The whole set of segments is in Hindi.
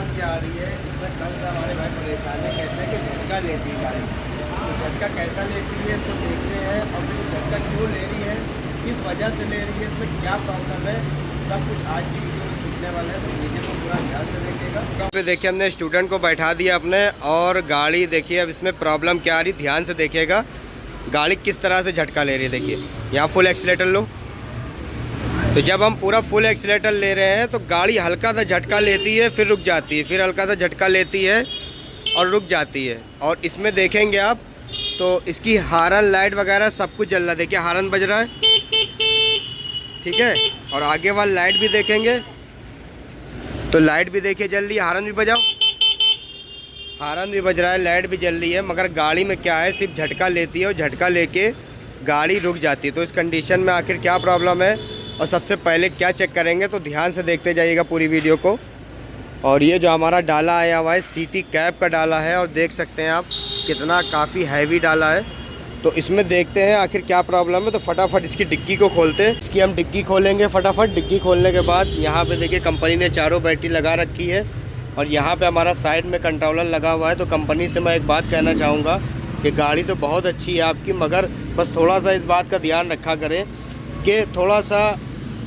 प्रॉब्लम क्या आ रही है इसमें, कल से हमारे भाई परेशान है, कहते हैं कि झटका लेती है गाड़ी। तो झटका कैसा लेती है इसको देखते हैं, और फिर झटका क्यों ले रही है, किस वजह से ले रही है, इसमें क्या प्रॉब्लम है, सब कुछ आज की वीडियो में सीखने वाले हैं। तो वीडियो को पूरा ध्यान से देखिएगा। तो देखिए हमने स्टूडेंट को बैठा दिया अपने, और गाड़ी देखिए अब इसमें प्रॉब्लम क्या आ रही, ध्यान से देखिएगा गाड़ी किस तरह से झटका ले रही है। देखिए यहाँ फुल एक्सीलेटर लो, तो जब हम पूरा फुल एक्सीलेटर ले रहे हैं तो गाड़ी हल्का सा झटका लेती है, फिर रुक जाती है, फिर हल्का सा झटका लेती है और रुक जाती है। और इसमें देखेंगे आप तो इसकी हारन लाइट वगैरह सब कुछ जल रहा है। देखिए हारन बज रहा है, ठीक है, और आगे वाला लाइट भी देखेंगे तो लाइट भी देखिए जल रही है। हारन भी बजाओ, हारन भी बज रहा है, लाइट भी जल रही है, मगर गाड़ी में क्या है, सिर्फ झटका लेती है और झटका लेके गाड़ी रुक जाती है। तो इस कंडीशन में आखिर क्या प्रॉब्लम है और सबसे पहले क्या चेक करेंगे, तो ध्यान से देखते जाइएगा पूरी वीडियो को। और ये जो हमारा डाला आया हुआ है सिटी कैब का डाला है, और देख सकते हैं आप कितना काफ़ी हैवी डाला है। तो इसमें देखते हैं आखिर क्या प्रॉब्लम है। तो फटाफट इसकी डिक्की को खोलते हैं। इसकी हम डिक्की खोलेंगे फटाफट। डिक्की खोलने के बाद यहाँ पे देखिए कंपनी ने चारों बैटरी लगा रखी है, और यहाँ पे हमारा साइड में कंट्रोलर लगा हुआ है। तो कंपनी से मैं एक बात कहना चाहूँगा कि गाड़ी तो बहुत अच्छी है आपकी, मगर बस थोड़ा सा इस बात का ध्यान रखा करें कि थोड़ा सा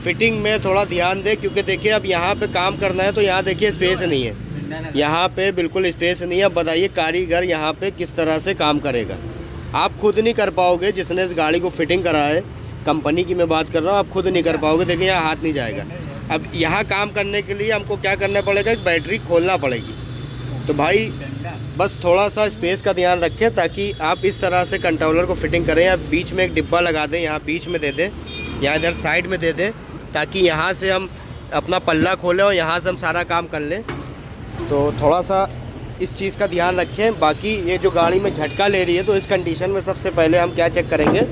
फिटिंग में थोड़ा ध्यान दें, क्योंकि देखिए अब यहाँ पे काम करना है तो यहाँ देखिए स्पेस नहीं है, यहाँ पे बिल्कुल स्पेस नहीं है। अब बताइए कारीगर यहाँ पे किस तरह से काम करेगा, आप खुद नहीं कर पाओगे। जिसने इस गाड़ी को फिटिंग करा है, कंपनी की मैं बात कर रहा हूँ, आप खुद नहीं कर पाओगे। देखिए यहाँ हाथ नहीं जाएगा। अब यहाँ काम करने के लिए हमको क्या करना पड़ेगा, एक बैटरी खोलना पड़ेगी। तो भाई बस थोड़ा सा स्पेस का ध्यान रखें, ताकि आप इस तरह से कंट्रोलर को फिटिंग करें। या बीच में एक डिब्बा लगा दें, यहाँ बीच में दे दें या इधर साइड में दे दें, ताकि यहाँ से हम अपना पल्ला खोलें और यहाँ से हम सारा काम कर लें। तो थोड़ा सा इस चीज़ का ध्यान रखें। बाकी ये जो गाड़ी में झटका ले रही है, तो इस कंडीशन में सबसे पहले हम क्या चेक करेंगे,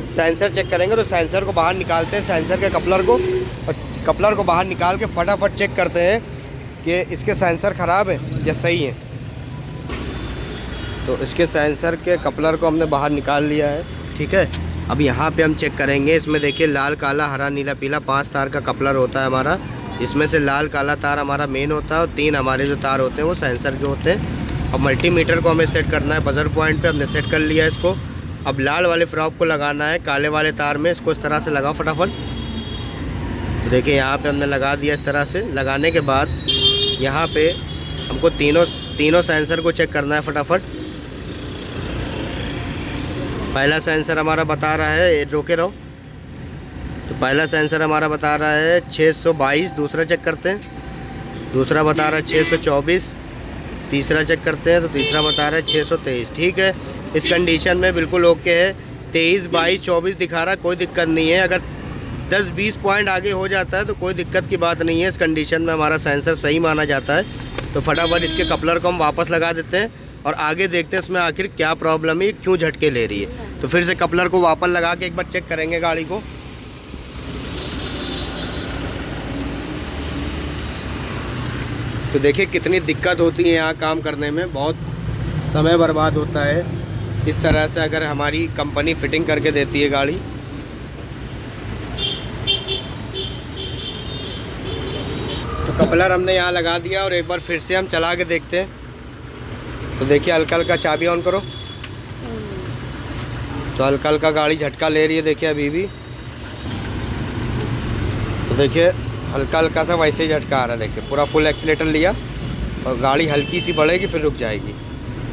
सेंसर चेक करेंगे। तो सेंसर को बाहर निकालते हैं, सेंसर के कपलर को, और कपलर को बाहर निकाल के फटाफट चेक करते हैं कि इसके सेंसर ख़राब है या सही है। तो इसके सेंसर के कपलर को हमने बाहर निकाल लिया है, ठीक है। अब यहाँ पे हम चेक करेंगे। इसमें देखिए लाल काला हरा नीला पीला 5 तार का कपलर होता है हमारा। इसमें से लाल काला तार हमारा मेन होता है, और 3 हमारे जो तार होते हैं वो सेंसर के होते हैं। अब मल्टीमीटर को हमें सेट करना है बजर पॉइंट पे, हमने सेट कर लिया इसको। अब लाल वाले फ्रॉक को लगाना है काले वाले तार में। इसको इस तरह से लगाओ फटाफट। तो देखिए यहाँ पे हमने लगा दिया इस तरह से। लगाने के बाद यहाँ पे हमको तीनों सेंसर को चेक करना है फटाफट। पहला सेंसर हमारा बता रहा है, रोके रहो। तो पहला सेंसर हमारा बता रहा है 622। दूसरा चेक करते हैं, दूसरा बता रहा है 624। तीसरा चेक करते हैं, तो तीसरा बता रहा है 623। ठीक है, इस कंडीशन में बिल्कुल ओके है। 23, 22, 24 दिखा रहा है, कोई दिक्कत नहीं है। अगर 10-20 पॉइंट आगे हो जाता है तो कोई दिक्कत की बात नहीं है। इस कंडीशन में हमारा सेंसर सही माना जाता है। तो फटाफट इसके कपलर को हम वापस लगा देते हैं और आगे देखते हैं इसमें आखिर क्या प्रॉब्लम है, क्यों झटके ले रही है। तो फिर से कपलर को वापस लगा के एक बार चेक करेंगे गाड़ी को। तो देखिए कितनी दिक्कत होती है यहाँ काम करने में, बहुत समय बर्बाद होता है इस तरह से अगर हमारी कंपनी फिटिंग करके देती है गाड़ी। तो कपलर हमने यहाँ लगा दिया और एक बार फिर से हम चला के देखते हैं। तो देखिए हल्का हल्का चाबी ऑन करो। तो हल्का हल्का गाड़ी झटका ले रही है, देखिए अभी भी। तो देखिए हल्का हल्का सा वैसे ही झटका आ रहा है। देखिए पूरा फुल एक्सीलेटर लिया और गाड़ी हल्की सी बढ़ेगी फिर रुक जाएगी।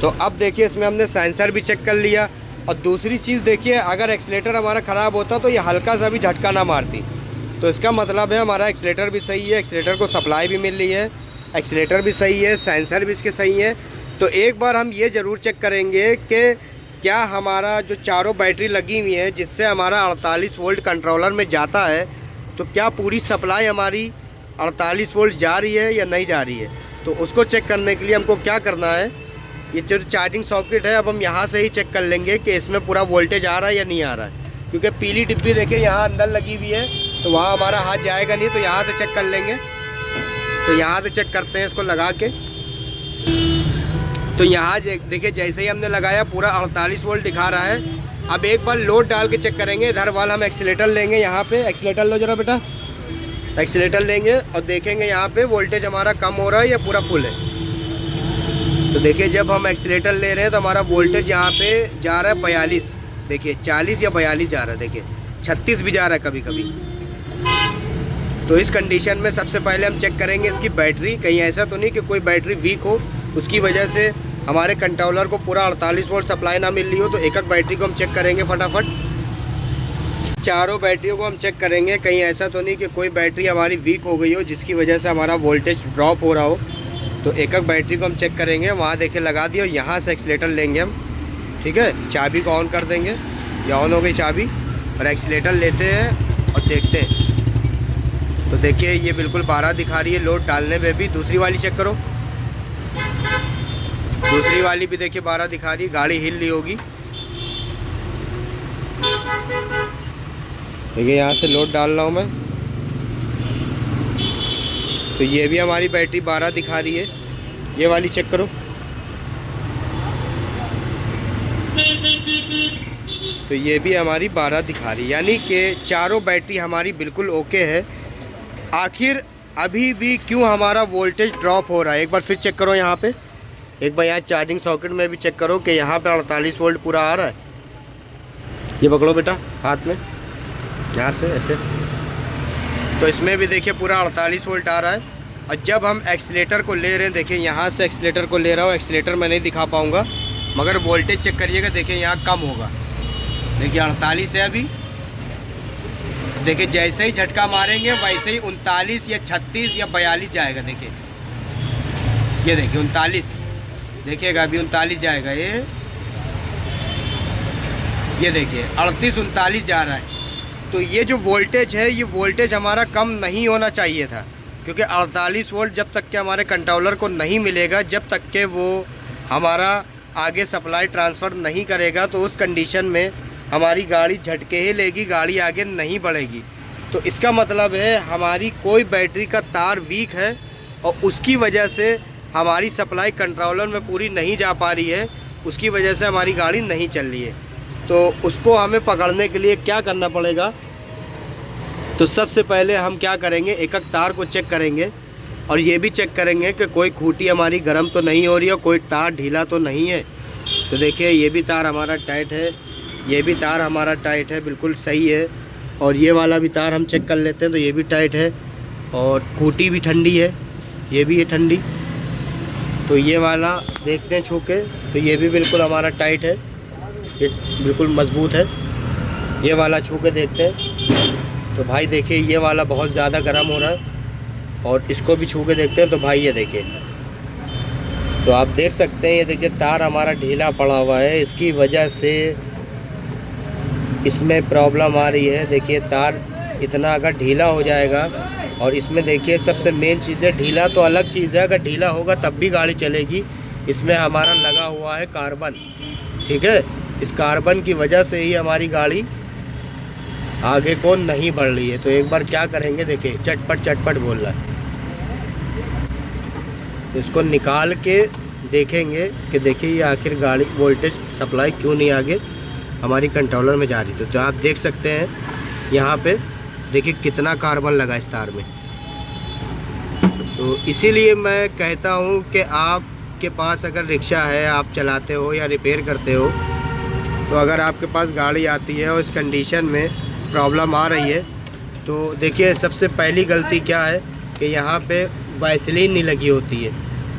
तो अब देखिए इसमें हमने सेंसर भी चेक कर लिया। और दूसरी चीज़ देखिए, अगर एक्सीलेटर हमारा ख़राब होता तो ये हल्का सा भी झटका ना मारती। तो इसका मतलब है हमारा एक्सीलेटर भी सही है, एक्सीलेटर को सप्लाई भी मिल रही है, एक्सीलेटर भी सही है, सेंसर भी इसके सही है। तो एक बार हम ये ज़रूर चेक करेंगे कि क्या हमारा जो चारों बैटरी लगी हुई है जिससे हमारा 48 वोल्ट कंट्रोलर में जाता है, तो क्या पूरी सप्लाई हमारी 48 वोल्ट जा रही है या नहीं जा रही है। तो उसको चेक करने के लिए हमको क्या करना है, ये जो चार्जिंग सॉकेट है अब हम यहाँ से ही चेक कर लेंगे कि इसमें पूरा वोल्टेज आ रहा है या नहीं आ रहा है। क्योंकि पीली डिब्बी देखिए यहाँ अंदर लगी हुई है, तो वहाँ हमारा हाथ जाएगा नहीं। तो यहाँ से चेक कर लेंगे। तो यहाँ से चेक करते हैं इसको लगा के। तो यहाँ देखिए जैसे ही हमने लगाया पूरा 48 वोल्ट दिखा रहा है। अब एक बार लोड डाल के चेक करेंगे। इधर वाला हम एक्सीलेटर लेंगे, यहाँ पे एक्सीलेटर लो जरा बेटा। एक्सीलेटर लेंगे और देखेंगे यहाँ पे वोल्टेज हमारा कम हो रहा है या पूरा फुल है। तो देखिए जब हम एक्सीलेटर ले रहे हैं तो हमारा वोल्टेज यहाँ पे जा रहा है 42, देखिए 40 या 42 जा रहा है, देखिए 36 भी जा रहा है कभी कभी। तो इस कंडीशन में सबसे पहले हम चेक करेंगे इसकी बैटरी, कहीं ऐसा तो नहीं कि कोई बैटरी वीक हो, उसकी वजह से हमारे कंट्रोलर को पूरा 48 वोल्ट सप्लाई ना मिल रही हो। तो एक एक बैटरी को हम चेक करेंगे फटाफट, चारों बैटरियों को हम चेक करेंगे, कहीं ऐसा तो नहीं कि कोई बैटरी हमारी वीक हो गई हो जिसकी वजह से हमारा वोल्टेज ड्रॉप हो रहा हो। तो एक एक बैटरी को हम चेक करेंगे, वहाँ देखिए लगा दिया और यहाँ से एक्सीलेटर लेंगे हम, ठीक है। चाबी को ऑन कर देंगे, या ऑन हो गई चाबी, और एक्सीलेटर लेते हैं और देखते हैं। तो देखिए ये बिल्कुल 12 दिखा रही है लोड डालने में भी। दूसरी वाली चेक करो, दूसरी वाली भी देखिए 12 दिखा रही है, गाड़ी हिल रही होगी। देखिए यहाँ से लोड डाल रहा हूँ मैं, तो ये भी हमारी बैटरी 12 दिखा रही है। ये वाली चेक करो, तो ये भी हमारी 12 दिखा रही है, यानी कि चारों बैटरी हमारी बिल्कुल ओके है। आखिर अभी भी क्यों हमारा वोल्टेज ड्रॉप हो रहा है, एक बार फिर चेक करो यहाँ पे। एक बार यहाँ चार्जिंग सॉकेट में भी चेक करो कि यहाँ पे 48 वोल्ट पूरा आ रहा है। ये पकड़ो बेटा हाथ में, यहाँ से ऐसे, तो इसमें भी देखिए पूरा 48 वोल्ट आ रहा है। और जब हम एक्सीलेटर को ले रहे हैं, देखिए यहाँ से एक्सीलेटर को ले रहा हूँ, एक्सीलेटर मैं नहीं दिखा पाऊँगा, मगर वोल्टेज चेक करिएगा, देखिए यहाँ कम होगा, देखिए 48 है अभी। देखिए जैसे ही झटका मारेंगे वैसे ही 39 या 36 या 42 जाएगा। देखिए ये देखिए 39, देखिएगा अभी 39 जाएगा। ये देखिए 38 39 जा रहा है। तो ये जो वोल्टेज है, ये वोल्टेज हमारा कम नहीं होना चाहिए था, क्योंकि 48 वोल्ट जब तक के हमारे कंट्रोलर को नहीं मिलेगा, जब तक के वो हमारा आगे सप्लाई ट्रांसफ़र नहीं करेगा, तो उस कंडीशन में हमारी गाड़ी झटके ही लेगी, गाड़ी आगे नहीं बढ़ेगी। तो इसका मतलब है हमारी कोई बैटरी का तार वीक है और उसकी वजह से हमारी सप्लाई कंट्रोलर में पूरी नहीं जा पा रही है, उसकी वजह से हमारी गाड़ी नहीं चल रही है। तो उसको हमें पकड़ने के लिए क्या करना पड़ेगा, तो सबसे पहले हम क्या करेंगे, एक एक तार को चेक करेंगे और ये भी चेक करेंगे कि कोई खूंटी हमारी गर्म तो नहीं हो रही है, कोई तार ढीला तो नहीं है। तो देखिए ये भी तार हमारा टाइट है, ये भी तार हमारा टाइट है, बिल्कुल सही है। और ये वाला भी तार हम चेक कर लेते हैं, तो ये भी टाइट है और खूंटी भी ठंडी है, ये भी है ठंडी। तो ये वाला देखते हैं छू के, तो ये भी बिल्कुल हमारा टाइट है, ये बिल्कुल मजबूत है। ये वाला छू के देखते हैं, तो भाई देखिए ये वाला बहुत ज़्यादा गर्म हो रहा है। और इसको भी छू के देखते हैं, तो भाई ये देखिए, तो आप देख सकते हैं, ये देखिए तार हमारा ढीला पड़ा हुआ है, इसकी वजह से इसमें प्रॉब्लम आ रही है। देखिए तार इतना अगर ढीला हो जाएगा, और इसमें देखिए सबसे मेन चीज़ है, ढीला तो अलग चीज़ है, अगर ढीला होगा तब भी गाड़ी चलेगी। इसमें हमारा लगा हुआ है कार्बन, ठीक है, इस कार्बन की वजह से ही हमारी गाड़ी आगे को नहीं बढ़ रही है। तो एक बार क्या करेंगे, देखिए चटपट चटपट बोल रहा है, तो इसको निकाल के देखेंगे कि देखिए ये आखिर गाड़ी वोल्टेज सप्लाई क्यों नहीं आगे हमारी कंट्रोलर में जा रही थी। तो आप देख सकते हैं यहाँ पे देखिए कितना कार्बन लगा इस तार में। तो इसीलिए मैं कहता हूँ कि आपके पास अगर रिक्शा है, आप चलाते हो या रिपेयर करते हो, तो अगर आपके पास गाड़ी आती है और इस कंडीशन में प्रॉब्लम आ रही है, तो देखिए सबसे पहली गलती क्या है कि यहाँ पे वैसलीन नहीं लगी होती है,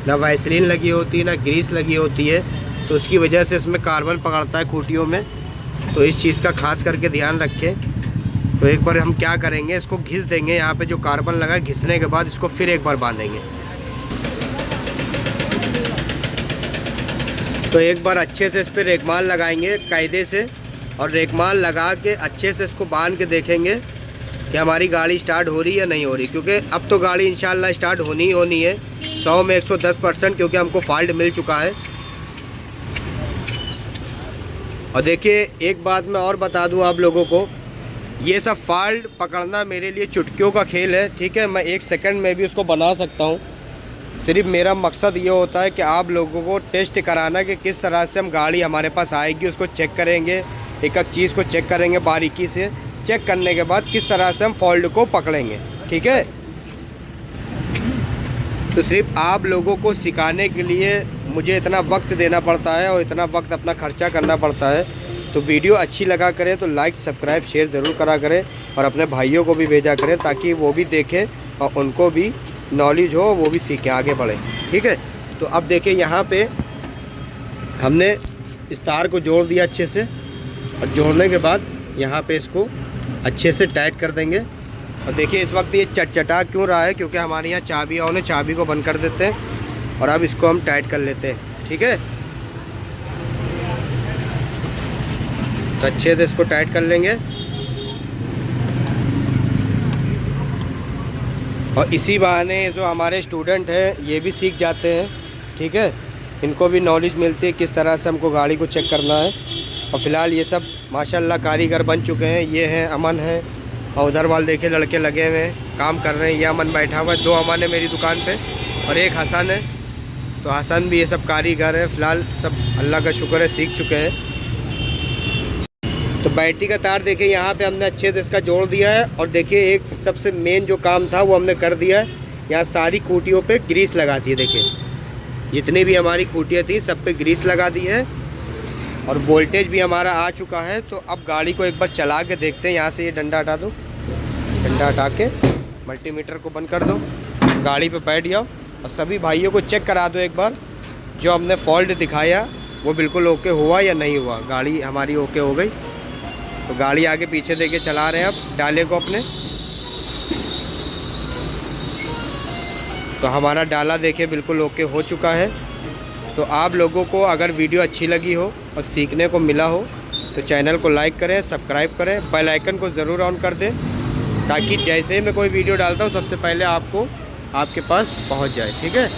ना वैसलीन लगी होती है, ना ग्रीस लगी होती है। तो उसकी वजह से इसमें कार्बन पकड़ता है खूंटियों में। तो इस चीज़ का खास करके ध्यान रखें। तो एक बार हम क्या करेंगे, इसको घिस देंगे, यहाँ पे जो कार्बन लगा है, घिसने के बाद इसको फिर एक बार बांधेंगे। तो एक बार अच्छे से इस पर रेगमाल लगाएंगे कायदे से, और रेगमाल लगा के अच्छे से इसको बांध के देखेंगे कि हमारी गाड़ी स्टार्ट हो रही है या नहीं हो रही। क्योंकि अब तो गाड़ी इंशाल्लाह स्टार्ट होनी ही होनी है 100 में 110%, क्योंकि हमको फॉल्ट मिल चुका है। और देखिए एक बात मैं और बता दूं आप लोगों को, ये सब फॉल्ट पकड़ना मेरे लिए चुटकियों का खेल है, ठीक है। मैं 1 सेकंड में भी उसको बना सकता हूँ। सिर्फ मेरा मकसद ये होता है कि आप लोगों को टेस्ट कराना कि किस तरह से हम गाड़ी हमारे पास आएगी, उसको चेक करेंगे, एक एक चीज़ को चेक करेंगे बारीकी से। चेक करने के बाद किस तरह से हम फॉल्ट को पकड़ेंगे। ठीक है। तो सिर्फ आप लोगों को सिखाने के लिए मुझे इतना वक्त देना पड़ता है और इतना वक्त अपना खर्चा करना पड़ता है। तो वीडियो अच्छी लगा करें तो लाइक सब्सक्राइब शेयर ज़रूर करा करें और अपने भाइयों को भी भेजा करें ताकि वो भी देखें और उनको भी नॉलेज हो, वो भी सीखें, आगे बढ़ें। ठीक है। तो अब देखिए यहाँ पे हमने इस तार को जोड़ दिया अच्छे से, और जोड़ने के बाद यहाँ पे इसको अच्छे से टाइट कर देंगे। और देखिए इस वक्त ये चटचटा क्यों रहा है, क्योंकि हमारे यहाँ चाबी ऑन है, चाबी को बंद कर देते हैं और अब इसको हम टाइट कर लेते हैं। ठीक है। तो अच्छे से इसको टाइट कर लेंगे और इसी बहाने जो हमारे स्टूडेंट हैं ये भी सीख जाते हैं। ठीक है। इनको भी नॉलेज मिलती है किस तरह से हमको गाड़ी को चेक करना है। और फ़िलहाल ये सब माशाल्लाह कारीगर बन चुके हैं। ये हैं अमन है और उधर वाले देखे लड़के लगे हुए हैं, काम कर रहे हैं। ये अमन बैठा हुआ है, 2 अमन है मेरी दुकान पे और एक हसन है। तो हसन भी ये सब कारीगर है। फ़िलहाल सब अल्लाह का शुक्र है सीख चुके हैं। तो बैटरी का तार देखिए यहाँ पे हमने अच्छे से इसका जोड़ दिया है। और देखिए एक सबसे मेन जो काम था वो हमने कर दिया है। यहाँ सारी खूंटियों पे ग्रीस लगा दी है। देखिए जितनी भी हमारी खूंटियाँ थी सब पे ग्रीस लगा दी है और वोल्टेज भी हमारा आ चुका है। तो अब गाड़ी को एक बार चला के देखते हैं। यहाँ से ये डंडा हटा दो, डंडा हटा के मल्टीमीटर को बंद कर दो, गाड़ी पे बैठ जाओ और सभी भाइयों को चेक करा दो एक बार जो हमने फॉल्ट दिखाया वो बिल्कुल ओके हुआ या नहीं हुआ। गाड़ी हमारी ओके हो गई। तो गाड़ी आगे पीछे देके चला रहे हैं अब डाले को अपने। तो हमारा डाला देखिए बिल्कुल ओके हो चुका है। तो आप लोगों को अगर वीडियो अच्छी लगी हो और सीखने को मिला हो तो चैनल को लाइक करें, सब्सक्राइब करें, बेल आइकन को ज़रूर ऑन कर दें ताकि जैसे ही मैं कोई वीडियो डालता हूँ सबसे पहले आपको आपके पास पहुँच जाए। ठीक है।